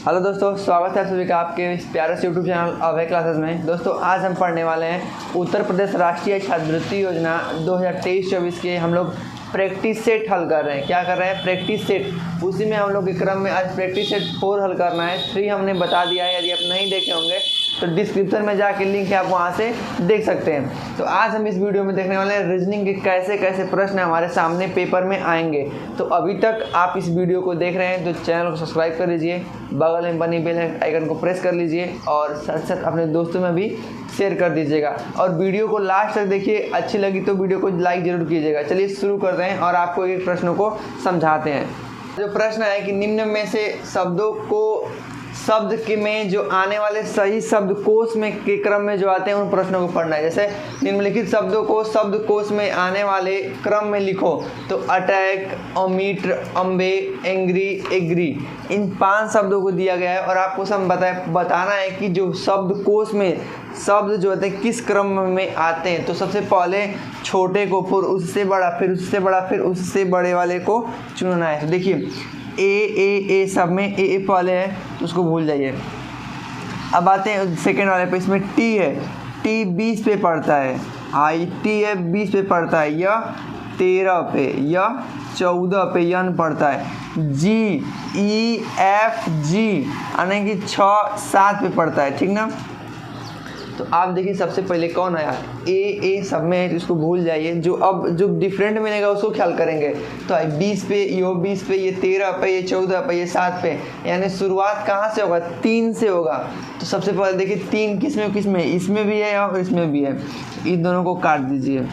Hello दोस्तों, स्वागत है आप सभी का आपके इस प्यारे से यूट्यूब चैनल अभय क्लासेस में। दोस्तों आज हम पढ़ने वाले हैं उत्तर प्रदेश राष्ट्रीय छात्रवृत्ति योजना 2023-24 के हम लोग प्रैक्टिस सेट हल कर रहे हैं। क्या कर रहे हैं? Practice set. उसी में हम लोग के क्रम में आज प्रैक्टिस सेट 4 हल करना है। 3 हमने बता दिया है, यदि आप नहीं देखे होंगे तो डिस्क्रिप्शन में जाके लिंक है, आप वहाँ से देख सकते हैं। तो आज हम इस वीडियो में देखने वाले हैं रीजनिंग के कैसे कैसे प्रश्न हमारे सामने पेपर में आएंगे। तो अभी तक आप इस वीडियो को देख रहे हैं तो चैनल को सब्सक्राइब कर लीजिए, बगल में बनी बेल आइकन को प्रेस कर लीजिए और साथ साथ अपने दोस्तों में भी शेयर कर दीजिएगा। और वीडियो को लास्ट तक देखिए, अच्छी लगी तो वीडियो को लाइक जरूर कीजिएगा। चलिए शुरू करते हैं और आपको एक प्रश्नों को समझाते हैं। जो प्रश्न है कि निम्न में से शब्दों को शब्द के में जो आने वाले सही शब्दकोश में के क्रम में जो आते हैं उन प्रश्नों को पढ़ना है। जैसे निम्नलिखित शब्दों को शब्दकोश में आने वाले क्रम में लिखो। तो अटैक, ओमिट, अम्बे, एंग्री, एग्री, इन 5 शब्दों को दिया गया है और आपको सब बताना है कि जो शब्दकोश में शब्द जो होते हैं किस क्रम में आते हैं। तो सबसे पहले छोटे को, फिर उससे बड़ा, फिर उससे बड़ा, फिर उससे बड़े वाले को चुनना है। तो देखिए ए सब में ए पहले है तो उसको भूल जाइए। अब आते हैं सेकेंड वाले पे। इसमें टी है, टी 20 पे पड़ता है। आई टी है 20 पे पड़ता है। यह 13 पे, यह 14 पे यन पड़ता है। जी ई एफ जी यानी कि 6 7 पे पड़ता है, ठीक ना। तो आप देखिए सबसे पहले कौन आया, ए सब में है तो इसको भूल जाइए। जो डिफरेंट मिलेगा उसको ख्याल करेंगे। तो 20 पे, यो 20 पे, ये 13 पे, ये 14 पे, ये 7 पे, यानी शुरुआत कहाँ से होगा? 3 से होगा। तो सबसे पहले देखिए 3 किस में, इसमें भी है और इसमें भी है। इन दोनों को काट दीजिए।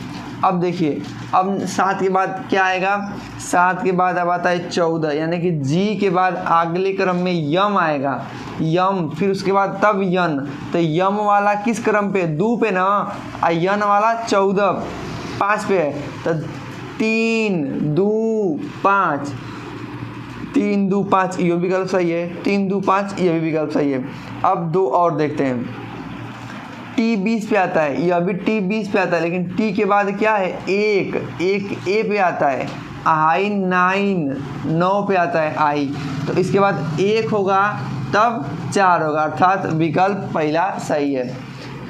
अब देखिए, अब 7 के बाद क्या आएगा? 7 के बाद अब आता है 14, यानी कि जी के बाद अगले क्रम में यम आएगा, यम, फिर उसके बाद तब यन। तो यम वाला किस क्रम पे? 2 पे ना, और यन वाला 14 5 पे है। तो 3 2 5, 3 2 5 ये विकल्प सही है। 3 2 5 ये भी विकल्प सही है। अब 2 और देखते हैं। टी 20 पे आता है, यह भी टी 20 पे आता है, लेकिन टी के बाद क्या है? एक ए पे आता है। आई 9 पे आता है आई। तो इसके बाद 1 होगा तब 4 होगा, अर्थात विकल्प पहला सही है।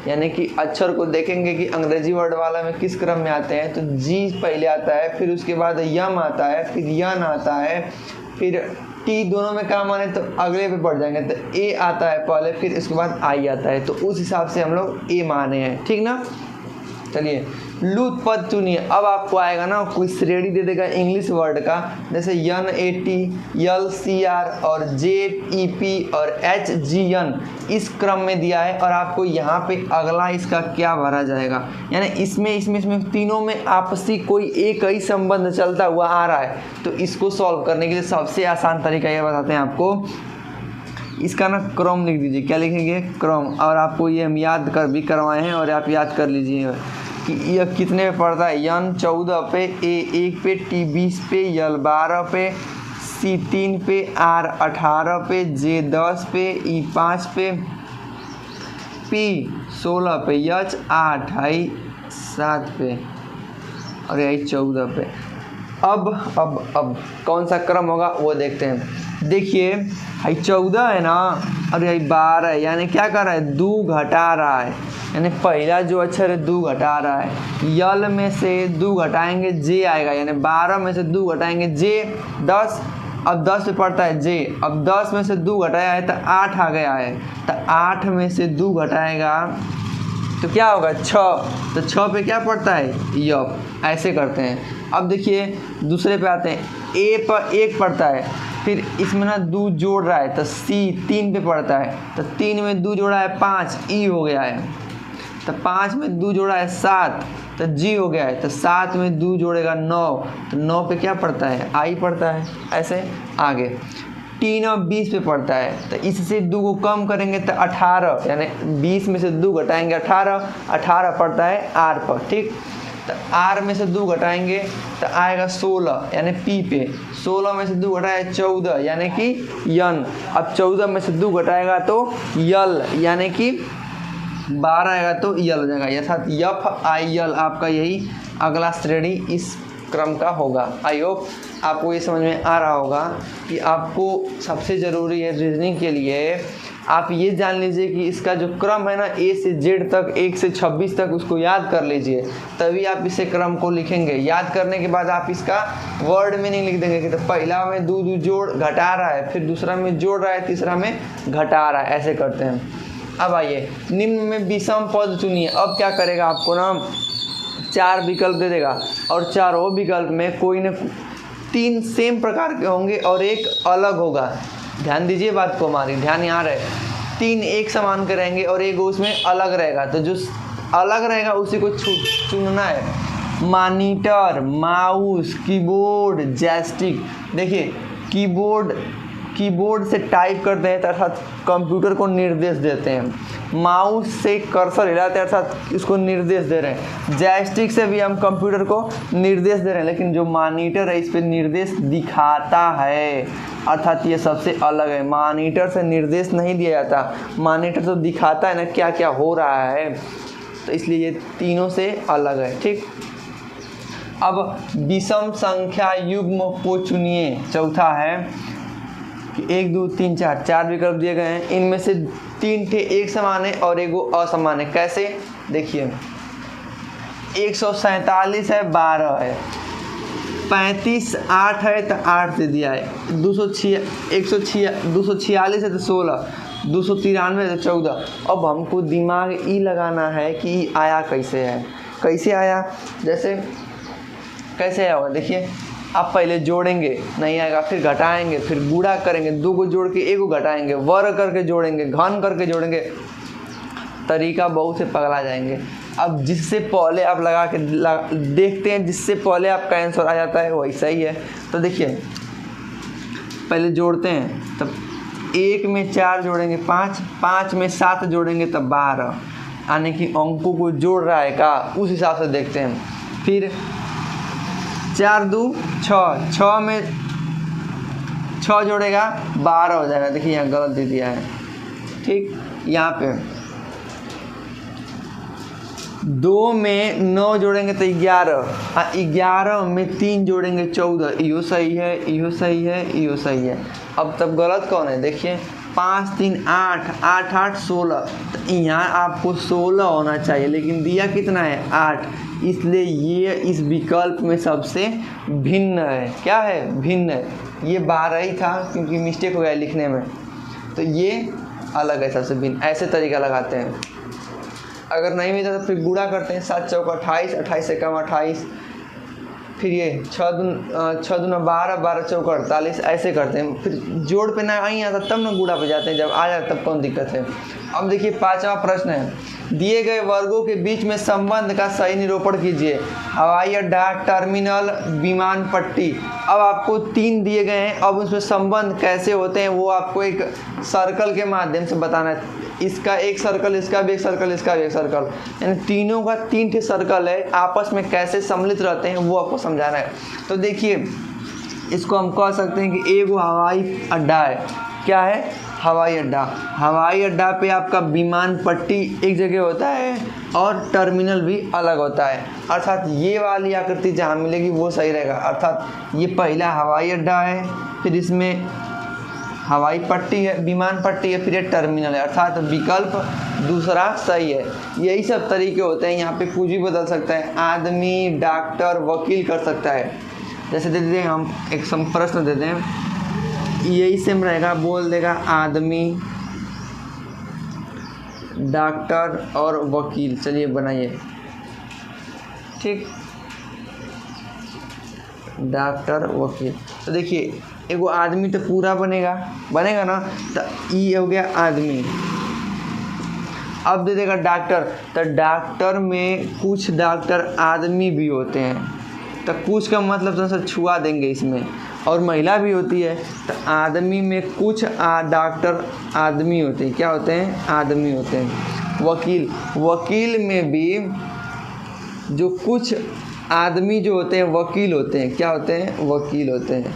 यानी कि अक्षर को देखेंगे कि अंग्रेजी वर्ड वाला में किस क्रम में आते हैं। तो जी पहले आता है, फिर उसके बाद यम आता है, फिर यन आता है, फिर टी दोनों में काम आने तो अगले पे बढ़ जाएंगे। तो ए आता है पहले, फिर इसके बाद आई आता है। तो उस हिसाब से हम लोग ए माने हैं, ठीक ना। चलिए लुत पद चुनिए। अब आपको आएगा ना कोई श्रेणी दे देगा इंग्लिश वर्ड का, जैसे N A T, L C R और जेड ई पी और एच जी एन, इस क्रम में दिया है। और आपको यहाँ पे अगला इसका क्या भरा जाएगा, यानी इसमें तीनों में आपसी कोई एक ही संबंध चलता हुआ आ रहा है। तो इसको सॉल्व करने के लिए सबसे आसान तरीका ये बताते हैं आपको। इसका ना क्रम लिख दीजिए। क्या लिखेंगे? क्रम। और आपको ये हम याद कर भी करवाए हैं और आप याद कर लीजिए कि यह कितने पे पड़ता है। यन 14 पे, ए 1 पे, टी 20 पे, यल 12 पे, सी 3 पे, आर 18 पे, जे 10 पे, ई 5 पे, पी 16 पे, एच 8, आई 7 पे और आई 14 पे। अब कौन सा क्रम होगा वो देखते हैं। देखिए आई 14 है ना और यही 12 है, यानी क्या कर रहा है? 2 घटा रहा है, यानी पहला जो अक्षर है 2 घटा रहा है। यल में से 2 घटाएंगे जे आएगा, यानी 12 में से 2 घटाएंगे जे 10। अब 10 पे पड़ता है जे। अब 10 में से 2 घटाया है तो 8 आ गया है। तो 8 में से 2 घटाएगा तो क्या होगा? 6। तो 6 पे क्या पड़ता है? यप। ऐसे करते हैं। अब देखिए दूसरे पे आते हैं। ए पर 1 पड़ता है, फिर इसमें ना 2 जोड़ रहा है तो सी 3 पे पड़ता है। तो 3 में 2 जोड़ा है 5, ई हो गया है। तो 5 में 2 जोड़ा है 7, तो जी हो गया है। तो 7 में 2 जोड़ेगा 9, तो 9 पे क्या पड़ता है? आई पड़ता है। ऐसे आगे टी ना 20 पे पड़ता है, तो इससे 2 को कम करेंगे तो 18, यानी 20 में से 2 घटाएंगे 18 पड़ता है आर पर, ठीक। तो आर में से 2 घटाएंगे तो आएगा 16, यानी पी पे। 16 में से 2 घटाया 14, यानी कि यन। अब 14 में से 2 घटाएगा तो यल, यानी कि 12 आएगा तो यल हो जाएगा। अर्थात यफ आई यल आपका यही अगला श्रेणी इस क्रम का होगा। आई होप आपको ये समझ में आ रहा होगा कि आपको सबसे ज़रूरी है रीजनिंग के लिए आप ये जान लीजिए कि इसका जो क्रम है ना ए से जेड तक 1 से 26 तक उसको याद कर लीजिए, तभी आप इसे क्रम को लिखेंगे। याद करने के बाद आप इसका वर्ड मीनिंग लिख देंगे कि तो पहला में दू दू जोड़ घटा रहा है, फिर दूसरा में जोड़ रहा है, तीसरा में घटा रहा है, ऐसे करते हैं। अब आइए निम्न में विषम पद चुनिए। अब क्या करेगा, आपको ना 4 विकल्प दे देगा और चारों विकल्प में कोई न 3 सेम प्रकार के होंगे और एक अलग होगा। ध्यान दीजिए बात को, हमारी ध्यान यहाँ रहे। 3 एक समान के रहेंगे और एक उसमें अलग रहेगा, तो जो अलग रहेगा उसी को चुनना है। Monitor, mouse, keyboard, joystick. देखिए कीबोर्ड से टाइप करते हैं अर्थात कंप्यूटर को निर्देश देते हैं। माउस से कर्सर हिलाते हैं अर्थात इसको निर्देश दे रहे हैं। जॉयस्टिक से भी हम कंप्यूटर को निर्देश दे रहे हैं, लेकिन जो मॉनिटर है इस पर निर्देश दिखाता है, अर्थात ये सबसे अलग है। मॉनिटर से निर्देश नहीं दिया जाता, मॉनिटर तो दिखाता है ना क्या क्या हो रहा है, तो इसलिए ये तीनों से अलग है। ठीक, अब विषम संख्या युग्म को चुनिए। चौथा है कि 1 2 3 4 विकल्प दिए गए हैं, इनमें से 3 ठे एक समान है और एक असमान है। कैसे, देखिए 147 है, 12 है, 35 8 है तो 8 दे दिया है, 246 है तो 16, 293 है तो 14। अब हमको दिमाग ई लगाना है कि आया कैसे है, कैसे आया, जैसे कैसे आया होगा। देखिए आप पहले जोड़ेंगे, नहीं आएगा, फिर घटाएंगे, फिर गुणा करेंगे, 2 को जोड़ के 1 को घटाएंगे, वर्ग करके जोड़ेंगे, घन करके जोड़ेंगे, तरीका बहुत से पगला जाएंगे। अब जिससे पहले आप लगा के देखते हैं, जिससे पहले आपका आंसर आ जाता है वैसा ही है। तो देखिए पहले जोड़ते हैं, तब 1 में 4 जोड़ेंगे 5, 5 में 7 जोड़ेंगे तब 12, यानी कि अंकों को जोड़ रहा है का, उस हिसाब से देखते हैं। फिर 4 2 6, 6 में 6 जोड़ेगा 12 हो जाएगा। देखिए यहाँ गलत दे दिया है। ठीक, यहाँ पे 2 में 9 जोड़ेंगे तो 11, 11 में 3 जोड़ेंगे 14, इहो सही है, इहो सही है, इहो सही है। अब तब गलत कौन है, देखिए 5 3 8, 8 8 16, तो यहाँ आपको 16 होना चाहिए, लेकिन दिया कितना है 8, इसलिए ये इस विकल्प में सबसे भिन्न है। क्या है, भिन्न है। ये 12 ही था क्योंकि मिस्टेक हो गया लिखने में, तो ये अलग है, सबसे भिन्न। ऐसे तरीका लगाते हैं। अगर नहीं मिलता तो फिर गुणा करते हैं, 7 चौका 28, 28 से कम 28, फिर ये 6 दूना 12, 12 चौका 48, ऐसे करते हैं। फिर जोड़ पे ना आई आता तब ना गुणा पे जाते हैं, जब आ जाए तब कौन दिक्कत है। अब देखिए 5वां प्रश्न है, दिए गए वर्गों के बीच में संबंध का सही निरूपण कीजिए। हवाई अड्डा, टर्मिनल, विमान पट्टी। अब आपको 3 दिए गए हैं, अब उसमें संबंध कैसे होते हैं वो आपको एक सर्कल के माध्यम से बताना है। इसका एक सर्कल, इसका भी एक सर्कल, इसका भी एक सर्कल, यानी तीनों का 3 ठे सर्कल है, आपस में कैसे सम्मिलित रहते हैं वो आपको समझाना है। तो देखिए इसको हम कह सकते हैं कि एक हवाई अड्डा है। क्या है, हवाई अड्डा। हवाई अड्डा पे आपका विमान पट्टी एक जगह होता है और टर्मिनल भी अलग होता है, अर्थात ये वाली आकृति जहाँ मिलेगी वो सही रहेगा। अर्थात ये पहला हवाई अड्डा है, फिर इसमें हवाई पट्टी है, विमान पट्टी है, फिर ये टर्मिनल है, अर्थात विकल्प दूसरा सही है। यही सब तरीके होते हैं। यहाँ पे कुछ भी बदल सकता है, आदमी, डॉक्टर, वकील कर सकता है। जैसे दे देते हैं हम एक प्रश्न देते हैं, यही सेम रहेगा, बोल देगा आदमी, डॉक्टर और वकील। चलिए बनाइए। ठीक, डॉक्टर वकील। तो देखिए एगो आदमी तो पूरा बनेगा ना, तो ये हो गया आदमी। अब दे देगा डॉक्टर, तो डॉक्टर में कुछ डॉक्टर आदमी भी होते हैं, तो कुछ का मतलब तो सर छुआ देंगे इसमें, और महिला भी होती है, तो आदमी में कुछ डॉक्टर आदमी होते हैं। क्या होते हैं, आदमी होते हैं। वकील में भी जो कुछ आदमी जो होते हैं वकील होते हैं। क्या होते हैं, वकील होते हैं।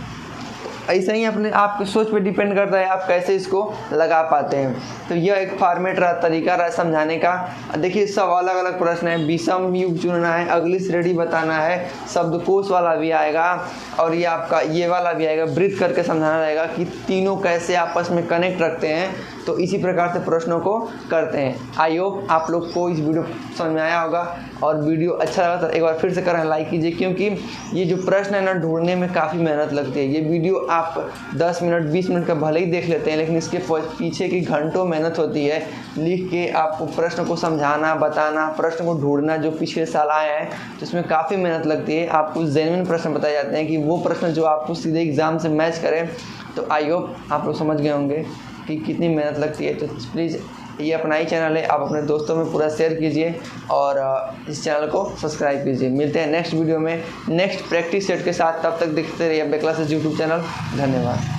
ऐसा ही अपने आपकी सोच पे डिपेंड करता है आप कैसे इसको लगा पाते हैं। तो यह एक फॉर्मेट रहा, तरीका रहा समझाने का। देखिए सब अलग अलग प्रश्न है, विषम युग चुनना है, अगली श्रेणी बताना है, शब्दकोश वाला भी आएगा और ये आपका ये वाला भी आएगा, वृत्त करके समझाना रहेगा कि तीनों कैसे आपस में कनेक्ट रखते हैं। तो इसी प्रकार से प्रश्नों को करते हैं। आई होप आप लोग को इस वीडियो समझ में आया होगा और वीडियो अच्छा लगा तो एक बार फिर से करें लाइक कीजिए, क्योंकि ये जो प्रश्न है ना ढूंढने में काफ़ी मेहनत लगती है। ये वीडियो आप 10 मिनट 20 मिनट का भले ही देख लेते हैं, लेकिन इसके पीछे की घंटों मेहनत होती है। लिख के आपको प्रश्न को समझाना, बताना, प्रश्न को ढूंढना जो पिछले साल आए हैं तो इसमें काफ़ी मेहनत लगती है। आपको जेन्युइन प्रश्न बताए जाते हैं कि वो प्रश्न जो आपको सीधे एग्ज़ाम से मैच करें। तो आई होप आप लोग समझ गए होंगे कि कितनी मेहनत लगती है। तो प्लीज़ ये अपना ही चैनल है, आप अपने दोस्तों में पूरा शेयर कीजिए और इस चैनल को सब्सक्राइब कीजिए। मिलते हैं नेक्स्ट वीडियो में नेक्स्ट प्रैक्टिस सेट के साथ, तब तक देखते रहिए अभय क्लासेस यूट्यूब चैनल। धन्यवाद।